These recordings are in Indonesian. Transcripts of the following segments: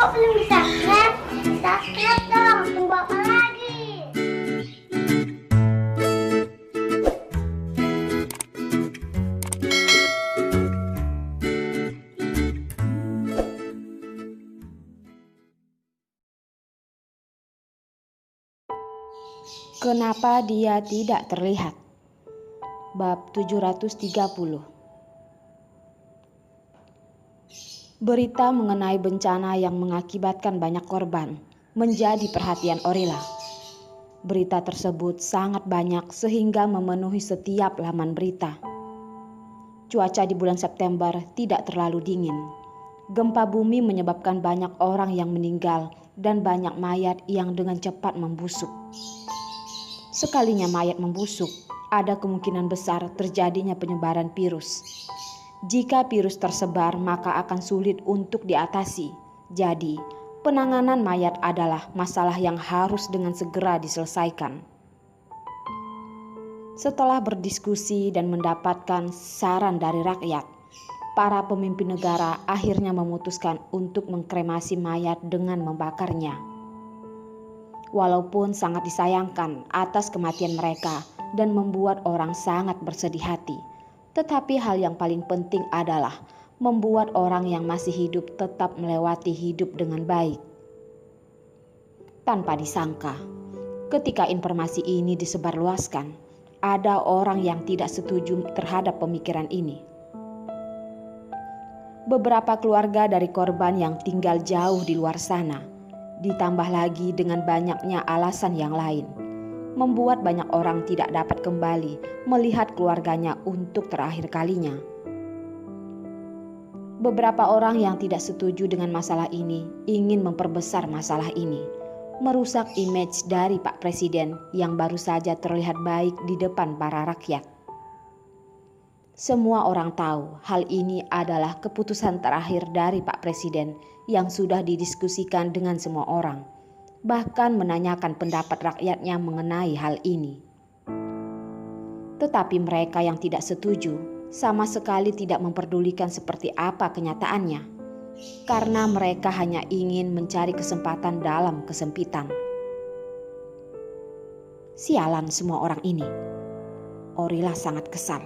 Kok belum subscribe? Subscribe dong, tunggu apa lagi? Kenapa dia tidak terlihat? Bab 730. Berita mengenai bencana yang mengakibatkan banyak korban menjadi perhatian Orila. Berita tersebut sangat banyak sehingga memenuhi setiap laman berita. Cuaca di bulan September tidak terlalu dingin. Gempa bumi menyebabkan banyak orang yang meninggal dan banyak mayat yang dengan cepat membusuk. Sekalinya mayat membusuk, ada kemungkinan besar terjadinya penyebaran virus. Jika virus tersebar, maka akan sulit untuk diatasi. Jadi, penanganan mayat adalah masalah yang harus dengan segera diselesaikan. Setelah berdiskusi dan mendapatkan saran dari rakyat, para pemimpin negara akhirnya memutuskan untuk mengkremasi mayat dengan membakarnya. Walaupun sangat disayangkan atas kematian mereka dan membuat orang sangat bersedih hati, tetapi hal yang paling penting adalah membuat orang yang masih hidup tetap melewati hidup dengan baik. Tanpa disangka, ketika informasi ini disebarluaskan, ada orang yang tidak setuju terhadap pemikiran ini. Beberapa keluarga dari korban yang tinggal jauh di luar sana, ditambah lagi dengan banyaknya alasan yang lain, membuat banyak orang tidak dapat kembali melihat keluarganya untuk terakhir kalinya. Beberapa orang yang tidak setuju dengan masalah ini ingin memperbesar masalah ini, merusak image dari Pak Presiden yang baru saja terlihat baik di depan para rakyat. Semua orang tahu hal ini adalah keputusan terakhir dari Pak Presiden yang sudah didiskusikan dengan semua orang, bahkan menanyakan pendapat rakyatnya mengenai hal ini. Tetapi mereka yang tidak setuju sama sekali tidak memperdulikan seperti apa kenyataannya, karena mereka hanya ingin mencari kesempatan dalam kesempitan. Sialan semua orang ini. Orila sangat kesal.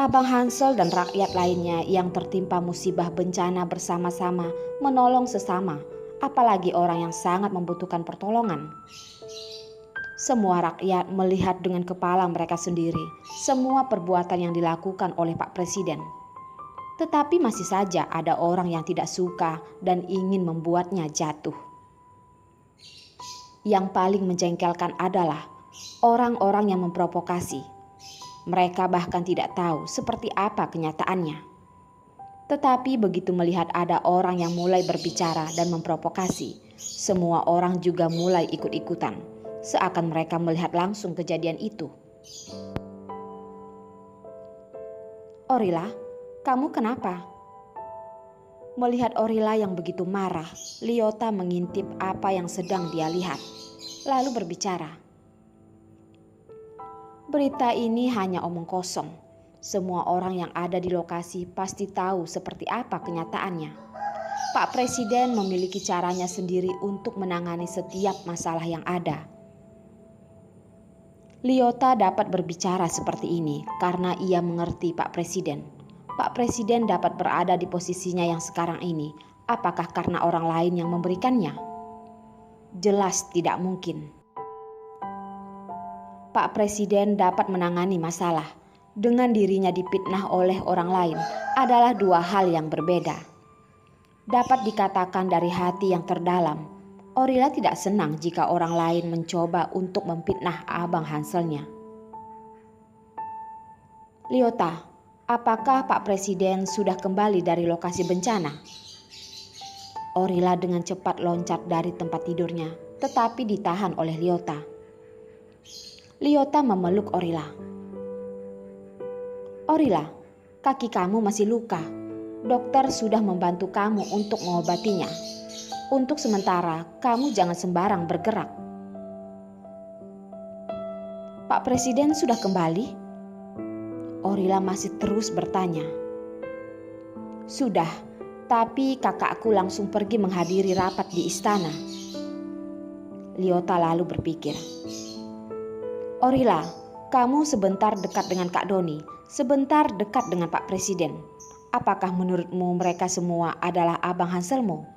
Abang Hansel dan rakyat lainnya yang tertimpa musibah bencana bersama-sama menolong sesama, apalagi orang yang sangat membutuhkan pertolongan. Semua rakyat melihat dengan kepala mereka sendiri semua perbuatan yang dilakukan oleh Pak Presiden. Tetapi masih saja ada orang yang tidak suka dan ingin membuatnya jatuh. Yang paling menjengkelkan adalah orang-orang yang memprovokasi. Mereka bahkan tidak tahu seperti apa kenyataannya. Tetapi begitu melihat ada orang yang mulai berbicara dan memprovokasi, semua orang juga mulai ikut-ikutan, seakan mereka melihat langsung kejadian itu. Orila, kamu kenapa? Melihat Orila yang begitu marah, Liota mengintip apa yang sedang dia lihat, lalu berbicara. Berita ini hanya omong kosong. Semua orang yang ada di lokasi pasti tahu seperti apa kenyataannya. Pak Presiden memiliki caranya sendiri untuk menangani setiap masalah yang ada. Liota dapat berbicara seperti ini karena ia mengerti Pak Presiden. Pak Presiden dapat berada di posisinya yang sekarang ini. Apakah karena orang lain yang memberikannya? Jelas tidak mungkin. Pak Presiden dapat menangani masalah dengan dirinya difitnah oleh orang lain adalah dua hal yang berbeda. Dapat dikatakan dari hati yang terdalam, Orila tidak senang jika orang lain mencoba untuk memfitnah Abang Hanselnya. Liota, apakah Pak Presiden sudah kembali dari lokasi bencana? Orila dengan cepat loncat dari tempat tidurnya, tetapi ditahan oleh Liota. Liota memeluk Orila. Orila, kaki kamu masih luka. Dokter sudah membantu kamu untuk mengobatinya. Untuk sementara, kamu jangan sembarang bergerak. Pak Presiden sudah kembali? Orila masih terus bertanya. Sudah, Tapi kakakku langsung pergi menghadiri rapat di istana. Lyota lalu berpikir, Orila, kamu sebentar dekat dengan Kak Doni, sebentar dekat dengan Pak Presiden. Apakah menurutmu mereka semua adalah Abang Hanselmu?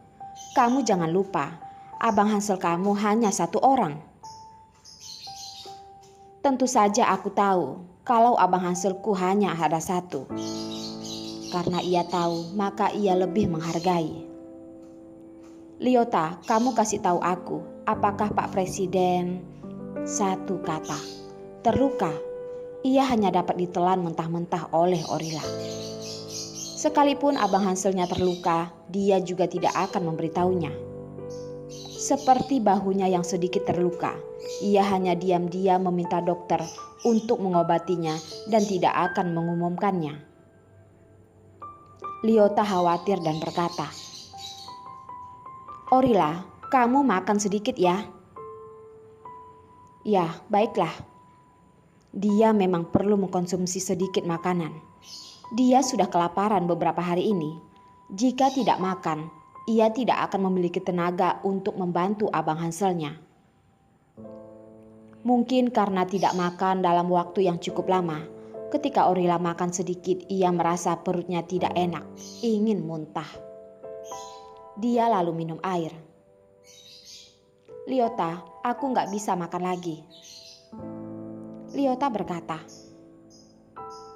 Kamu jangan lupa, Abang Hansel kamu hanya satu orang. Tentu saja aku tahu kalau Abang Hanselku hanya ada satu. Karena ia tahu, maka ia lebih menghargai. Lyota, kamu kasih tahu aku, apakah Pak Presiden... Satu kata, terluka. Ia hanya dapat ditelan mentah-mentah oleh Orila. Sekalipun Abang Hanselnya terluka, dia juga tidak akan memberitahunya. Seperti bahunya yang sedikit terluka, ia hanya diam-diam meminta dokter untuk mengobatinya dan tidak akan mengumumkannya. Lyota khawatir dan berkata, Orila, kamu makan sedikit ya. Ya, baiklah. Dia memang perlu mengkonsumsi sedikit makanan. Dia sudah kelaparan beberapa hari ini. Jika tidak makan, ia tidak akan memiliki tenaga untuk membantu Abang Hanselnya. Mungkin karena tidak makan dalam waktu yang cukup lama, ketika Orila makan sedikit, ia merasa perutnya tidak enak, ingin muntah. Dia lalu minum air. Lyota, aku gak bisa makan lagi. Lyota berkata,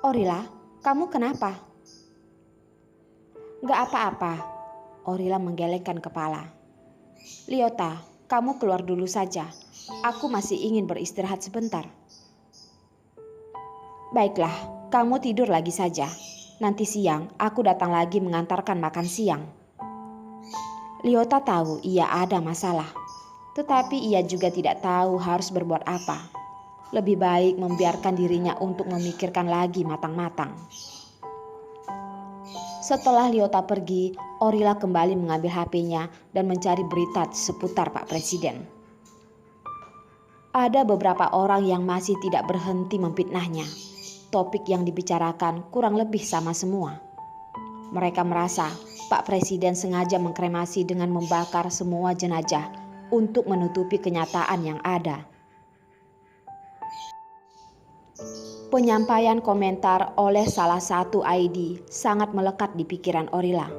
Orila, kamu kenapa? Gak apa-apa. Orila menggelengkan kepala. Lyota, kamu keluar dulu saja. Aku masih ingin beristirahat sebentar. Baiklah, kamu tidur lagi saja. Nanti siang aku datang lagi mengantarkan makan siang. Lyota tahu ia ada masalah. Tetapi ia juga tidak tahu harus berbuat apa. Lebih baik membiarkan dirinya untuk memikirkan lagi matang-matang. Setelah Lyota pergi, Orila kembali mengambil HP-nya dan mencari berita seputar Pak Presiden. Ada beberapa orang yang masih tidak berhenti memfitnahnya. Topik yang dibicarakan kurang lebih sama semua. Mereka merasa Pak Presiden sengaja mengkremasi dengan membakar semua jenazah untuk menutupi kenyataan yang ada. Penyampaian komentar oleh salah satu ID sangat melekat di pikiran Orila.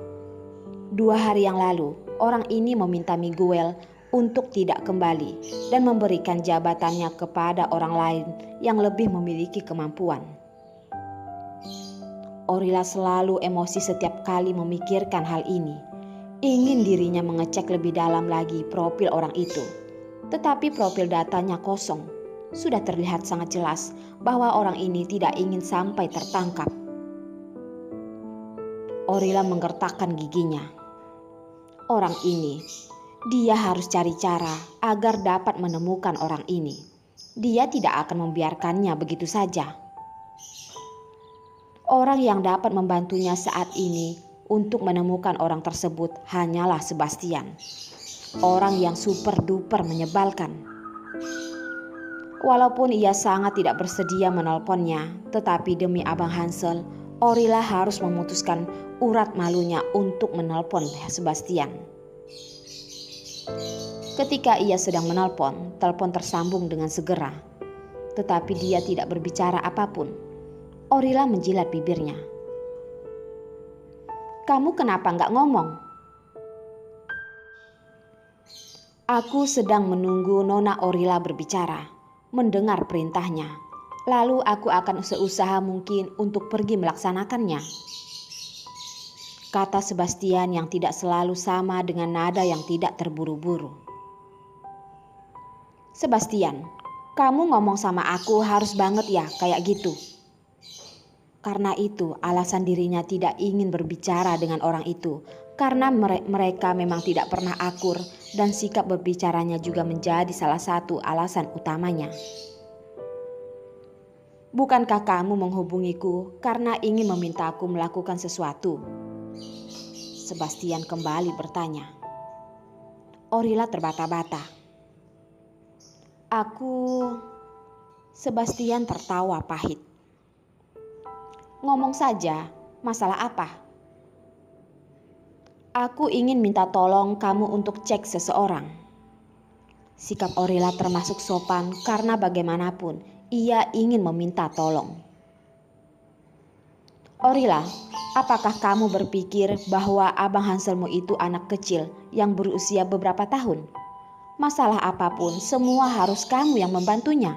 2 hari yang lalu, orang ini meminta Miguel untuk tidak kembali dan memberikan jabatannya kepada orang lain yang lebih memiliki kemampuan. Orila selalu emosi setiap kali memikirkan hal ini. Ingin dirinya mengecek lebih dalam lagi profil orang itu. Tetapi profil datanya kosong. Sudah terlihat sangat jelas bahwa orang ini tidak ingin sampai tertangkap. Orila menggertakkan giginya. Orang ini, dia harus cari cara agar dapat menemukan orang ini. Dia tidak akan membiarkannya begitu saja. Orang yang dapat membantunya saat ini untuk menemukan orang tersebut hanyalah Sebastian. Orang yang super duper menyebalkan. Walaupun ia sangat tidak bersedia menelponnya, tetapi demi Abang Hansel, Orila harus memutuskan urat malunya untuk menelpon Sebastian. Ketika ia sedang menelpon, telepon tersambung dengan segera. Tetapi dia tidak berbicara apapun. Orila menjilat bibirnya. Kamu kenapa nggak ngomong? Aku sedang menunggu Nona Orila berbicara, mendengar perintahnya. Lalu aku akan seusaha mungkin untuk pergi melaksanakannya. Kata Sebastian yang tidak selalu sama dengan nada yang tidak terburu-buru. Sebastian, kamu ngomong sama aku harus banget ya kayak gitu. Karena itu alasan dirinya tidak ingin berbicara dengan orang itu. Karena mereka memang tidak pernah akur dan sikap berbicaranya juga menjadi salah satu alasan utamanya. Bukankah kamu menghubungiku karena ingin meminta aku melakukan sesuatu? Sebastian kembali bertanya. Orila terbata-bata. Sebastian tertawa pahit. Ngomong saja, masalah apa? Aku ingin minta tolong kamu untuk cek seseorang. Sikap Orila termasuk sopan karena bagaimanapun ia ingin meminta tolong. Orila, apakah kamu berpikir bahwa Abang Hanselmu itu anak kecil yang berusia beberapa tahun? Masalah apapun semua harus kamu yang membantunya.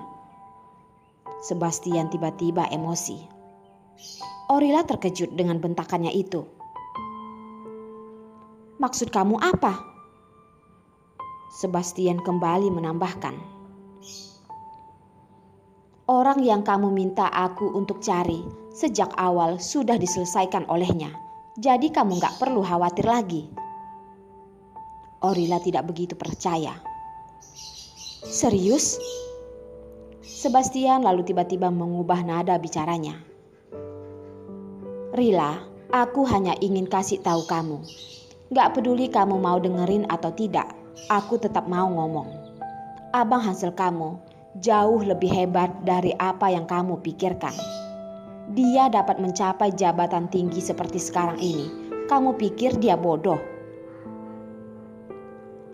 Sebastian tiba-tiba emosi. Orila terkejut dengan bentakannya itu. Maksud kamu apa? Sebastian kembali menambahkan. Orang yang kamu minta aku untuk cari sejak awal sudah diselesaikan olehnya. Jadi kamu gak perlu khawatir lagi. Orila tidak begitu percaya. Serius? Sebastian lalu tiba-tiba mengubah nada bicaranya. Rila, aku hanya ingin kasih tahu kamu. Gak peduli kamu mau dengerin atau tidak, aku tetap mau ngomong. Abang Hansel kamu jauh lebih hebat dari apa yang kamu pikirkan. Dia dapat mencapai jabatan tinggi seperti sekarang ini. Kamu pikir dia bodoh?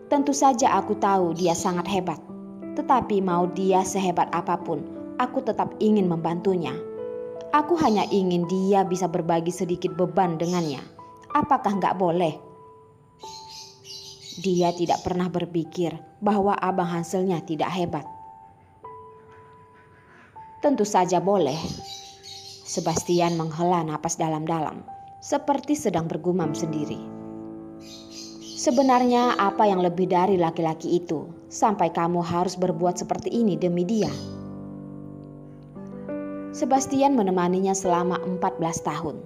Tentu saja aku tahu dia sangat hebat. Tetapi mau dia sehebat apapun, aku tetap ingin membantunya. Aku hanya ingin dia bisa berbagi sedikit beban dengannya. Apakah nggak boleh? Dia tidak pernah berpikir bahwa Abang Hanselnya tidak hebat. Tentu saja boleh. Sebastian menghela napas dalam-dalam, seperti sedang bergumam sendiri. Sebenarnya apa yang lebih dari laki-laki itu, sampai kamu harus berbuat seperti ini demi dia? Sebastian menemaninya selama 14 tahun.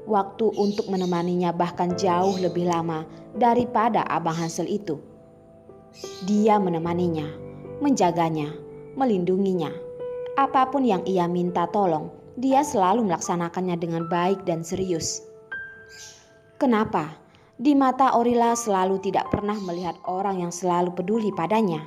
Waktu untuk menemaninya bahkan jauh lebih lama daripada Abang Hansel itu. Dia menemaninya, menjaganya, melindunginya. Apapun yang ia minta tolong, dia selalu melaksanakannya dengan baik dan serius. Kenapa? Di mata Orila selalu tidak pernah melihat orang yang selalu peduli padanya.